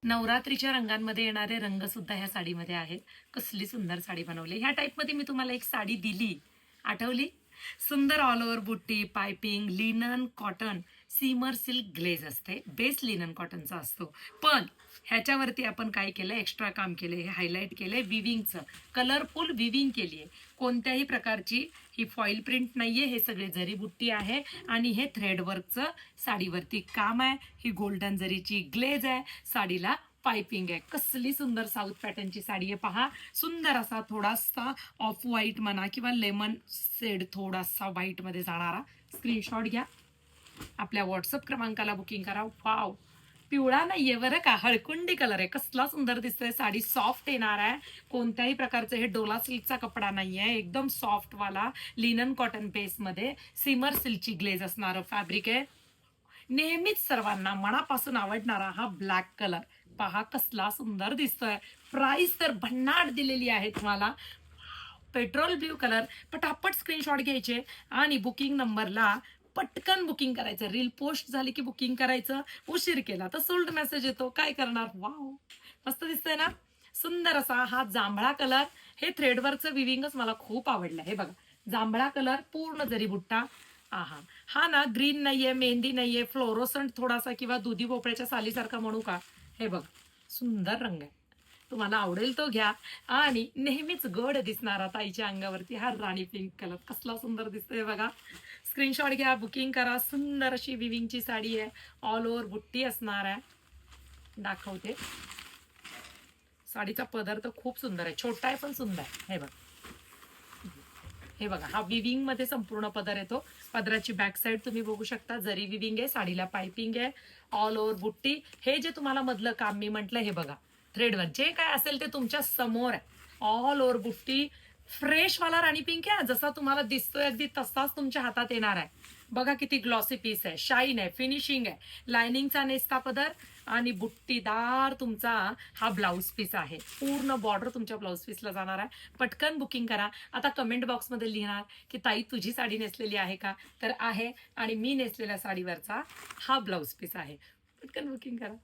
नवरात्रीच्या रंगांमध्ये येणारे रंग सुद्धा ह्या साडीमध्ये आहेत. कसली सुंदर साडी बनवली. ह्या टाईपमध्ये मी तुम्हाला एक साडी दिली, आठवली? सुंदर ऑल ओव्हर बुट्टी, पायपिंग, लिनन, कॉटन, सीमर सिल्क ग्लेज असते. बेस लिनन कॉटनचा असतो. पण ह्याच्यावरती आपण काय केलं, एक्स्ट्रा काम केलं, हे हायलाईट केलंय विविंगचं. कलरफुल विविंग केली आहे. कोणत्याही प्रकारची ही फॉईल प्रिंट नाहीये, हे सगळे जरी बुट्टी आहे आणि हे थ्रेडवर्कचं साडीवरती काम आहे. ही गोल्डन जरीची ग्लेज आहे. साडीला पायपिंग आहे. कसली सुंदर साऊथ पॅटर्नची साडी आहे पहा. सुंदर असा थोडासा ऑफ व्हाईट म्हणा किंवा लेमन शेड थोडासा व्हाईट मध्ये जाणारा स्क्रीनशॉट घ्या. आपल्या व्हॉट्सअप क्रमांकाला बुकिंग करा. वाव, पिवळा नाहीये बरं का, हळकुंडी कलर आहे. कसला सुंदर दिसतोय. साडी सॉफ्ट येणार आहे. कोणत्याही प्रकारचं हे डोला सिल्कचा कपडा नाहीये, एकदम सॉफ्ट वाला लिनन कॉटन बेस मध्ये सिमर सिल्कची ग्लेज असणारं फॅब्रिक आहे. नेहमीच सर्वांना मनापासून आवडणारा हा ब्लॅक कलर पहा, कसला सुंदर दिसतोय. प्राइस तर भन्नाट दिलेली आहे तुम्हाला. Petrol blue colour. पटापट स्क्रीनशॉट घ्यायचे आणि बुकिंग नंबरला पटकन बुकिंग करायचं. रील पोस्ट झाली की बुकिंग करायचं. उशीर केला तर सोल्ड मेसेज येतो. काय करणार. वाव, मस्त दिसतंय ना. सुंदर असा हा जांभळा कलर. हे थ्रेडवर्कचं विविंगच मला खूप आवडलं. हे बघा, जांभळा कलर, पूर्ण जरी बुट्टा. आहा, हा ना ग्रीन नाहीये, मेहंदी नाहीये, फ्लोरोसंट थोडासा किंवा दुधी भोपळ्याच्या सालीसारखा म्हणू का. हे बघ, सुंदर रंग आहे. तुम्हाला आवडेल तो घ्या. आणि नेहमीच गड दिसणारा ताईच्या अंगावरती हा राणी पिंक कलर कसला सुंदर दिसतोय बघा. स्क्रीनशॉट घ्या, बुकिंग करा. सुंदर अशी विविंगची साडी आहे. ऑल ओव्हर बुट्टी असणार आहे. दाखवते. साडीचा पदर तर खूप सुंदर आहे. छोटा आहे पण सुंदर आहे. हे बघ, हे बघा, हा विविंग मध्ये संपूर्ण पदर येतो. पदराची बॅक साईड तुम्ही बघू शकता. जरी विविंग आहे, साडीला पायपिंग आहे, ऑल ओव्हर बुट्टी. हे जे तुम्हाला मधलं काम मी म्हटलं, हे बघा, थ्रेडवर्क जे काय असेल ते तुमच्या समोर आहे. ऑल ओव्हर बुट्टी. फ्रेश वाला राणी पिंक आहे, जसा तुम्हाला दिसतोय अगदी तसाच तुमच्या हातात येणार आहे. बघा किती ग्लॉसी पीस आहे, शाईन आहे, फिनिशिंग आहे. लाइनिंगचा नेस्ता पदर आणि बुट्टीदार तुमचा हा ब्लाऊज पीस आहे. पूर्ण बॉर्डर तुमच्या ब्लाऊज पीसला जाणार आहे. पटकन बुकिंग करा. आता कमेंट बॉक्समध्ये लिहिणार की ताई तुझी साडी नेसलेली आहे का, तर आहे. आणि मी नेसलेल्या साडीवरचा हा ब्लाऊज पीस आहे. पटकन बुकिंग करा.